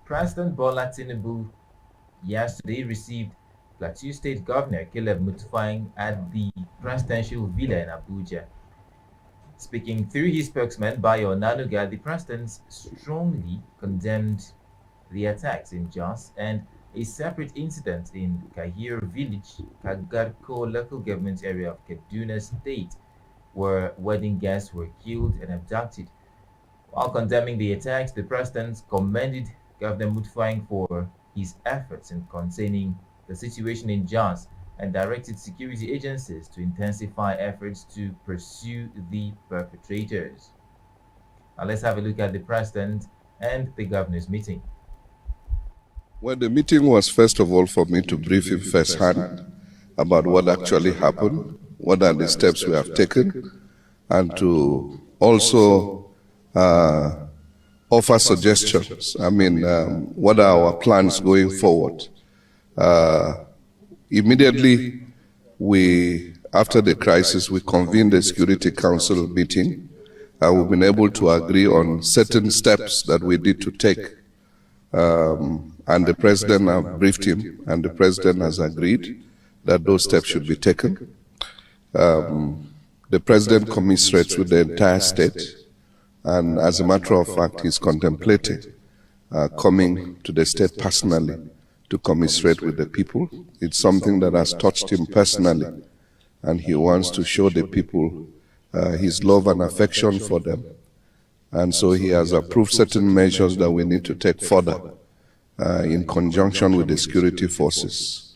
President Bola Tinubu yesterday received Plateau State Governor Caleb Mutfwang at the presidential villa in Abuja. Speaking through his spokesman, Bayo Nanuga, the president strongly condemned the attacks in Jos and a separate incident in Kahir village, Kagarko local government area of Kaduna State, where wedding guests were killed and abducted. While condemning the attacks, the president commended Governor Mutfwang for his efforts in containing the situation in Jos and directed security agencies to intensify efforts to pursue the perpetrators. Now let's have a look at the president and the governor's meeting. Well, the meeting was first of all for me to brief him firsthand about what actually happened, what are the steps we have taken, and to also offer suggestions. What are our plans going forward? Immediately, after the crisis, we convened a Security Council meeting, and we've been able to agree on certain steps that we need to take. And the president have briefed him, and the president has agreed that those steps should be taken. The president commiserates with the entire state, and as a matter of fact, he's contemplating coming to the state personally to commiserate with the people. It's something that has touched him personally, and he wants to show the people his love and affection for them. And so he has approved certain measures that we need to take further in conjunction with the security forces.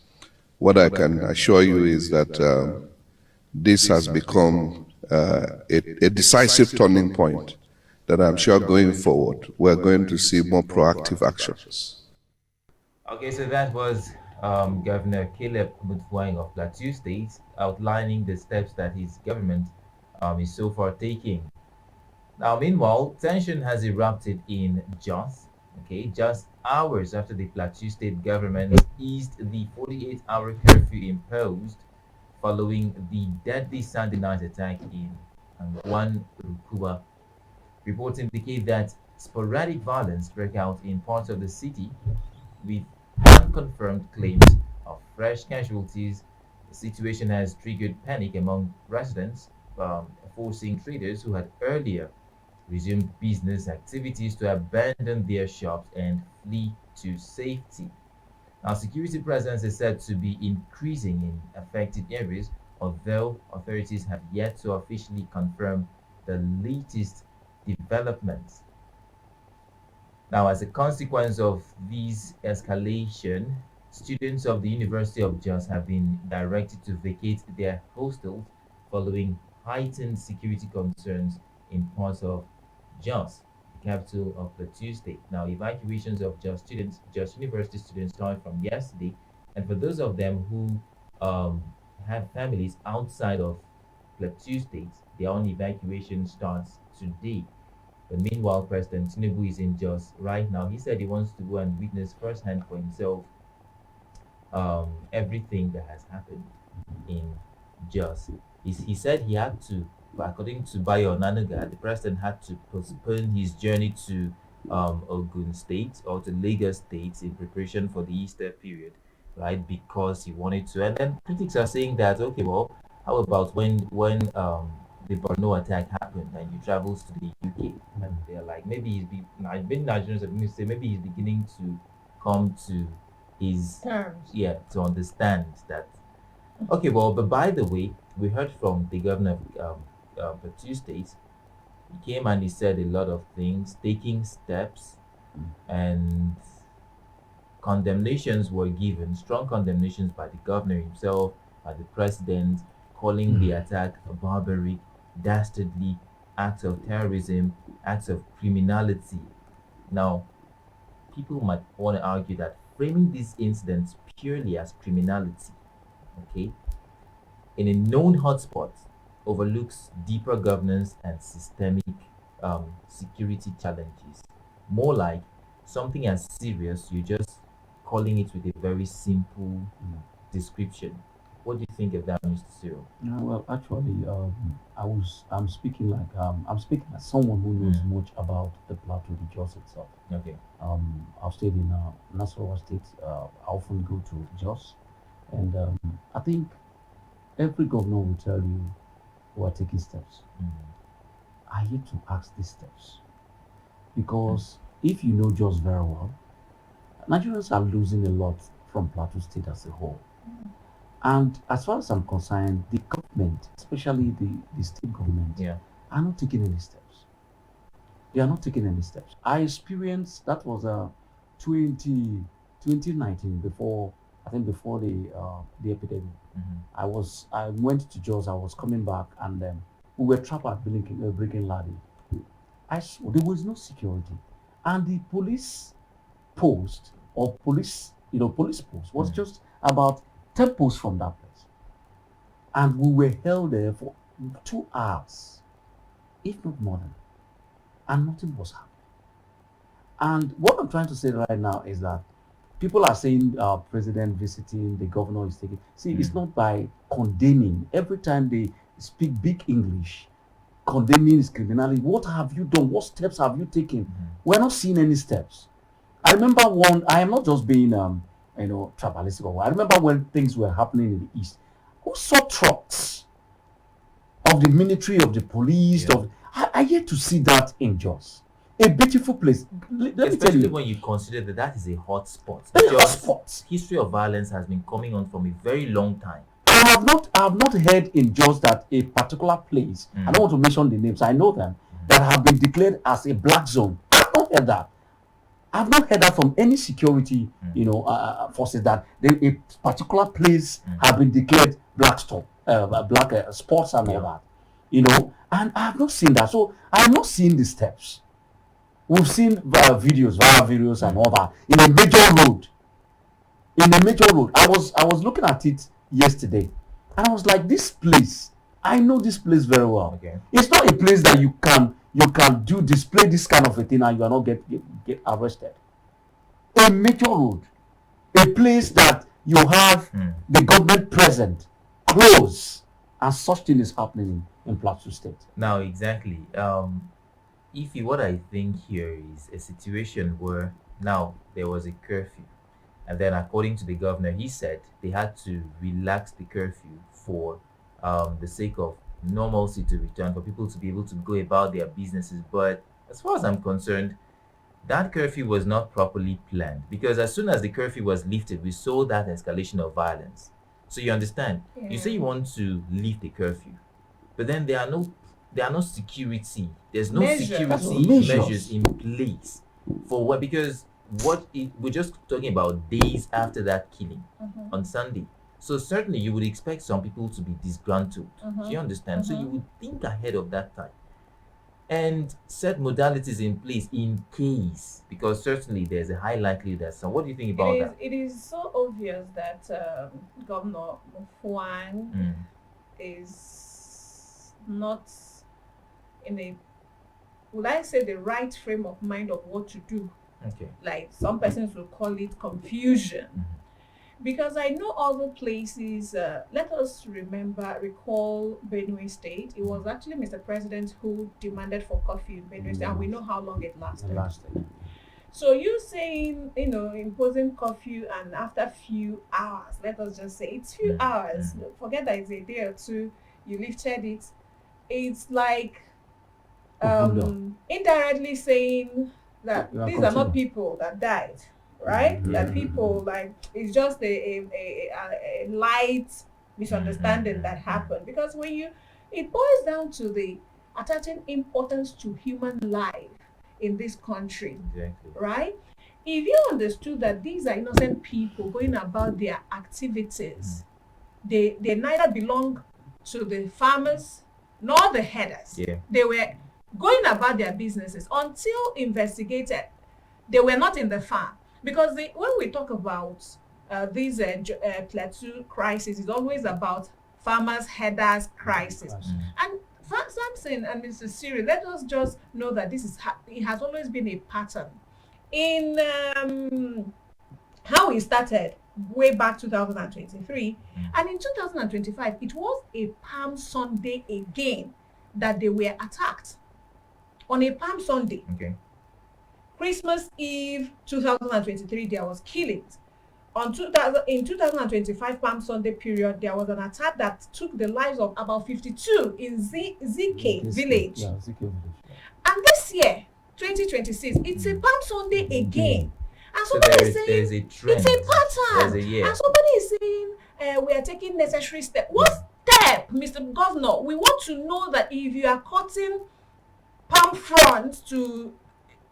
What I can assure you is that this has become a decisive turning point that I'm sure going forward we're going to see more proactive actions. Okay, so that was Governor Caleb Mutfwang of Plateau State outlining the steps that his government is so far taking. Now, meanwhile, tension has erupted in Jos, just hours after the Plateau State government eased the 48-hour curfew imposed following the deadly Sunday night attack in Angwan Rukuba. Reports indicate that sporadic violence broke out in parts of the city with unconfirmed claims of fresh casualties. The situation has triggered panic among residents, forcing traders who had earlier resumed business activities to abandon their shops and flee to safety. Now, security presence is said to be increasing in affected areas, although authorities have yet to officially confirm the latest developments. Now, as a consequence of this escalation, students of the University of Jos have been directed to vacate their hostels following heightened security concerns in parts of Jos, the capital of Plateau State. Now, evacuations of Jos University students started from yesterday, and for those of them who have families outside of Plateau State, their own evacuation starts today. But meanwhile, President Tinubu is in Jos right now. He said he wants to go and witness firsthand for himself everything that has happened in Jos. He said he had to, according to Bayo Nanuga, the president had to postpone his journey to Ogun State or to Lagos State in preparation for the Easter period, right? Because he wanted to. And then critics are saying that, okay, well, how about when the Borno attack happened and he travels to the UK, and they're like, maybe many Nigerians have been say maybe he's beginning to come to his terms. Yeah, to understand that. Okay, well, but by the way, we heard from the governor of Plateau State. He came and he said a lot of things, taking steps, and condemnations were given, strong condemnations by the governor himself, by the president, calling the attack a barbaric, dastardly act of terrorism, acts of criminality. Now, people might want to argue that framing these incidents purely as criminality, in a known hotspot, overlooks deeper governance and systemic security challenges. More like something as serious, you're just calling it with a very simple description. What do you think of that, Mr. Cyril? Well, actually, I'm speaking as someone who knows much about the Plateau, the Jos itself. Okay. I've stayed in Nasarawa State. I often go to Jos, and I think every governor will tell you we are taking steps. I hate to ask these steps because if you know Jos very well, Nigerians are losing a lot from Plateau State as a whole. And as far as I'm concerned, the government, especially the state government, Yeah. are not taking any steps. They are not taking any steps. I experienced that was 20, 2019 before I think before the epidemic. I went to Jos. I was coming back, and we were trapped at Breaking Ladi. There was no security, and the police post or police post was just about 10 posts from that place, and we were held there for 2 hours, if not more than, and nothing was happening. And what I'm trying to say right now is that people are saying president visiting, the governor is taking. See, it's not by condemning. Every time they speak big English, condemning is criminality. What have you done? What steps have you taken? We're not seeing any steps. I remember one. I am not just being tribalistic. I remember when things were happening in the east. Who saw trucks of the military, of the police? Yeah. I yet to see that in Jos. A beautiful place. Let me tell Especially you. when you consider that that is a hot spot. A hot Just spot. history of violence has been coming on from a very long time. I have not heard in Jos that a particular place, I don't want to mention the names, I know them, that have been declared as a black zone. I've not heard that. I've not heard that from any security, forces that a particular place have been declared black spots and all that, and I have not seen that. So I have not seen the steps. We've seen viral videos and all that in a major road. I was looking at it yesterday, and I was like, this place, I know this place very well. Okay. It's not a place that you can display this kind of a thing and you are not get arrested. A major road, a place that you have the government present, close, and such thing is happening in Plateau State. Now, exactly. What I think here is a situation where now there was a curfew, and then according to the governor, he said they had to relax the curfew for the sake of normalcy to return, for people to be able to go about their businesses. But as far as I'm concerned, that curfew was not properly planned, because as soon as the curfew was lifted, we saw that escalation of violence. So you understand? You say you want to lift the curfew, but then there are no security. There's no security measures in place for what, because we're just talking about days after that killing on Sunday. So certainly you would expect some people to be disgruntled. Do you understand? So you would think ahead of that time and set modalities in place in case, because certainly there's a high likelihood that some. What do you think about that? It is so obvious that Governor Mufwang is not in a, would I say, the right frame of mind of what to do. Okay. Like some persons will call it confusion. Because I know other places, let us recall Benue State. It was actually Mr. President who demanded for curfew in Benue State, and we know how long it lasted. So you saying, imposing curfew, and after few hours, let us just say it's few hours, forget that it's a day or two, you lifted it. It's like indirectly saying that these are not people that died. Right? That people, like, it's just a light misunderstanding that happened. Because it boils down to the attaching importance to human life in this country. Exactly. Right? If you understood that these are innocent people going about their activities, they neither belong to the farmers nor the headers. Yeah. They were going about their businesses until investigated. They were not in the farm. Because when we talk about these plateau crisis, it's always about farmers, headers crisis. And Samson and Mr. Siri, let us just know that it has always been a pattern in how it started way back 2023. And in 2025, it was a Palm Sunday again that they were attacked. On a Palm Sunday. Okay. Christmas Eve 2023, there was killings. In 2025 Palm Sunday period, there was an attack that took the lives of about 52 in ZK village. Yeah, ZK village. And this year, 2026, it's a Palm Sunday again. And So somebody is saying there's a trend. it's a pattern. There's a year. And somebody is saying we are taking necessary steps. What step, Mr. Governor? We want to know that if you are cutting palm front to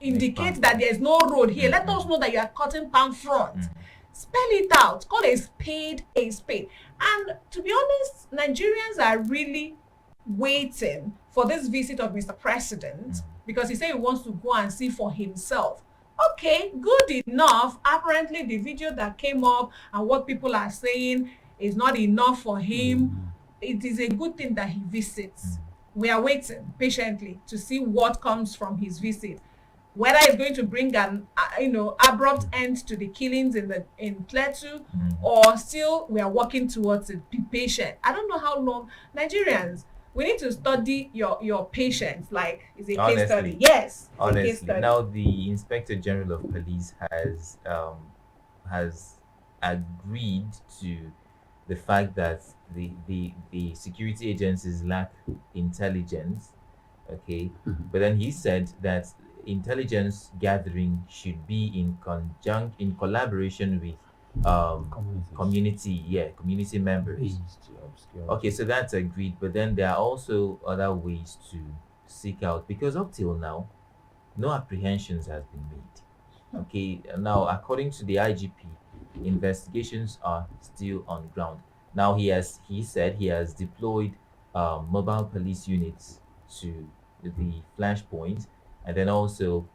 indicate that there is no road here, let us know that you are cutting palm front. Spell it out. Call a spade a spade. And to be honest, Nigerians are really waiting for this visit of Mr. President because he said he wants to go and see for himself. Okay, good enough. Apparently, the video that came up and what people are saying is not enough for him. It is a good thing that he visits. We are waiting patiently to see what comes from his visit. Whether it's going to bring an abrupt end to the killings in Plateau, or still we are working towards it. Be patient. I don't know how long. Nigerians, we need to study your patience. Like, it's a case study. Yes, it's a case Honestly, study. now the Inspector General of Police has agreed to the fact that the security agencies lack intelligence. Okay, but then he said that intelligence gathering should be in collaboration with community members. Okay, so that's agreed, but then there are also other ways to seek out, because up till now no apprehensions has been made. Okay, now according to the IGP, investigations are still on ground. Now he said he has deployed mobile police units to the flashpoint, and then also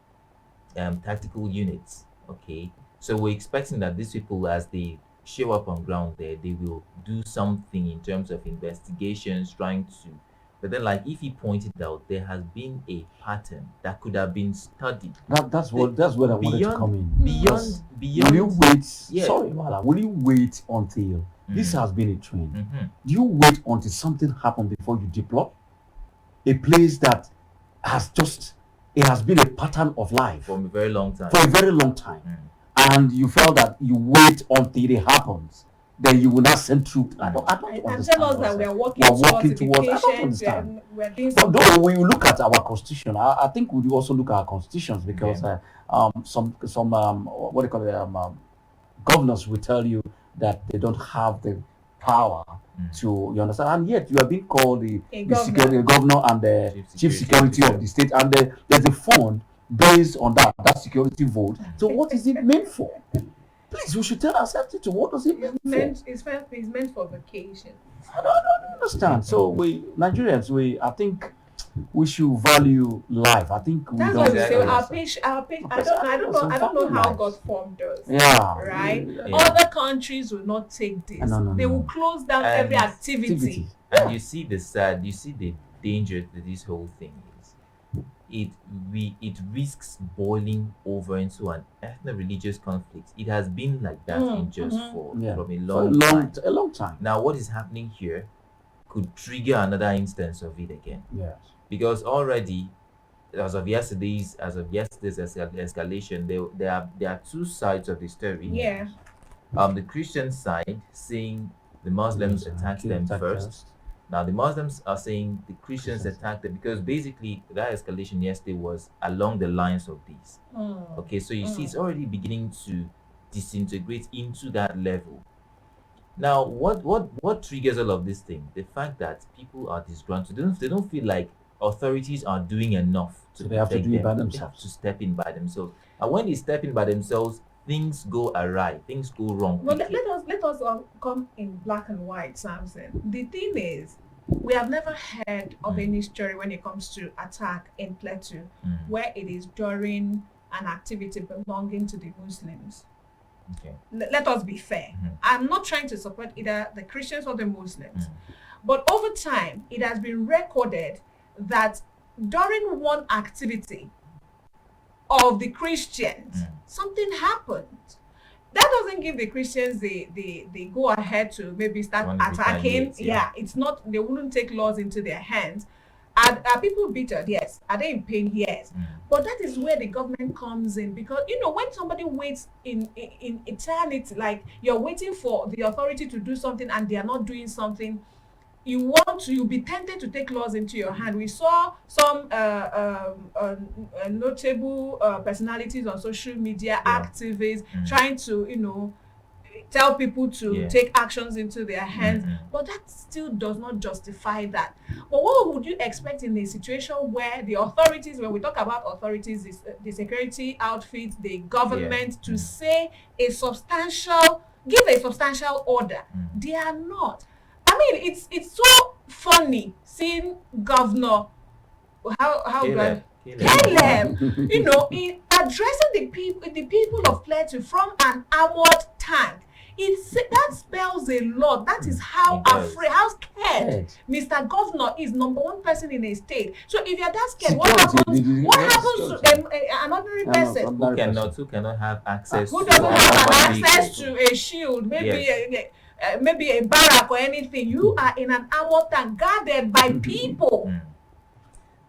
tactical units. Okay, so we're expecting that these people, as they show up on ground there, they will do something in terms of investigations, trying to. But then, like, if he pointed out, there has been a pattern that could have been studied. That's where I wanted to come in. Beyond. Will you wait? Yeah. Sorry, Mala. Will you wait until this has been a trend? Do you wait until something happens before you deploy? A place that it has been a pattern of life For a very long time. for a very long time, and you felt that you wait until it happens, then you will not send troops. I don't And understand. tell us that we are working We're towards working it, be towards. I don't patient, understand. we're doing But something. though when you look at our constitution, I think we do also look at our constitutions, because some what do you call it, governors will tell you that they don't have the power to, you understand, and yet you are being called the security governor and the chief security of the state, and there's a fund based on that security vote. So what is it meant for? Please, we should tell ourselves to what does it mean for? It's meant for vacation. I don't understand. So Nigerians, I think we should value life. I think we That's don't. why we say Exactly. our patient. I don't know how God formed us. Yeah. Right. Yeah. Other countries will not take this. No, They no. will close down And every activity. And you see the danger that this whole thing is. It risks boiling over into an ethno-religious conflict. It has been like that from a long time. Now, what is happening here could trigger another instance of it again, Yes. because already, as of yesterday's escalation, there are two sides of the story. Yeah. The Christian side saying the Muslims attacked them first. Now the Muslims are saying the Christians attacked them, because basically that escalation yesterday was along the lines of this. Okay, so you see it's already beginning to disintegrate into that level. Now, what triggers all of this thing? The fact that people are disgruntled. They don't feel like authorities are doing enough to So they have to protect do it them. by They themselves. have to step in by themselves. And when they step in by themselves, things go awry. Things go wrong. Well, quickly. let us come in black and white, Samson. The thing is, we have never heard of any story when it comes to attack in Plateau where it is during an activity belonging to the Muslims. Okay. Let us be fair. I'm not trying to support either the Christians or the Muslims, but over time, it has been recorded that during one activity of the Christians, something happened. That doesn't give the Christians the go ahead to maybe start One attacking. retaliates, yeah. It's not, they wouldn't take laws into their hands. Are people bitter? Yes. Are they in pain? Yes. But that is where the government comes in, because when somebody waits in eternity, like you're waiting for the authority to do something and they are not doing something, you'll be tempted to take laws into your hand. We saw some notable personalities on social media, activists, trying to tell people to take actions into their hands, but that still does not justify that. But what would you expect in a situation where the authorities, when we talk about authorities, is the security outfits, the government, to say give a substantial order? They are not. I mean, it's so funny seeing Governor Caleb, in addressing the people of Plateau from an armored tank. That spells a lot. That is how afraid, how scared Mr. Governor is, number one person in a state. So if you're that scared, what happens to an ordinary person who cannot have access, who doesn't have access to a shield, maybe a barrack or anything? You are in an armored tank guarded by people.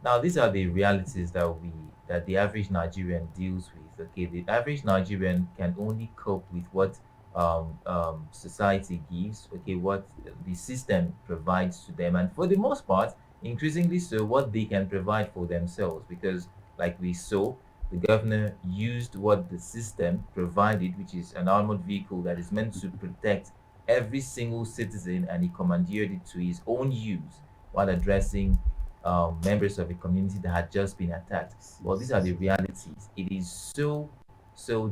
Now, these are the realities that the average Nigerian deals with. Okay, the average Nigerian can only cope with what society gives, okay, what the system provides to them, and for the most part, increasingly so, what they can provide for themselves. Because, like we saw, the governor used what the system provided, which is an armored vehicle that is meant to protect every single citizen, and he commandeered it to his own use while addressing members of a community that had just been attacked. Well, these are the realities. It is so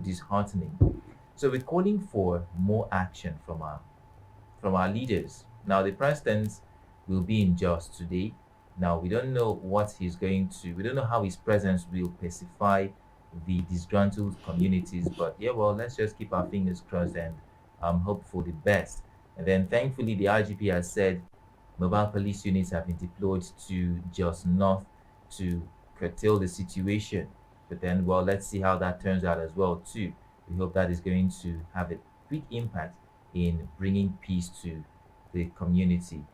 disheartening. So we're calling for more action from our leaders. Now, the president will be in Jos today. Now, we don't know we don't know how his presence will pacify the disgruntled communities. But let's just keep our fingers crossed and hope for the best. And then thankfully, the IGP has said mobile police units have been deployed to Jos North to curtail the situation. But then, let's see how that turns out as well too. We hope that is going to have a quick impact in bringing peace to the community.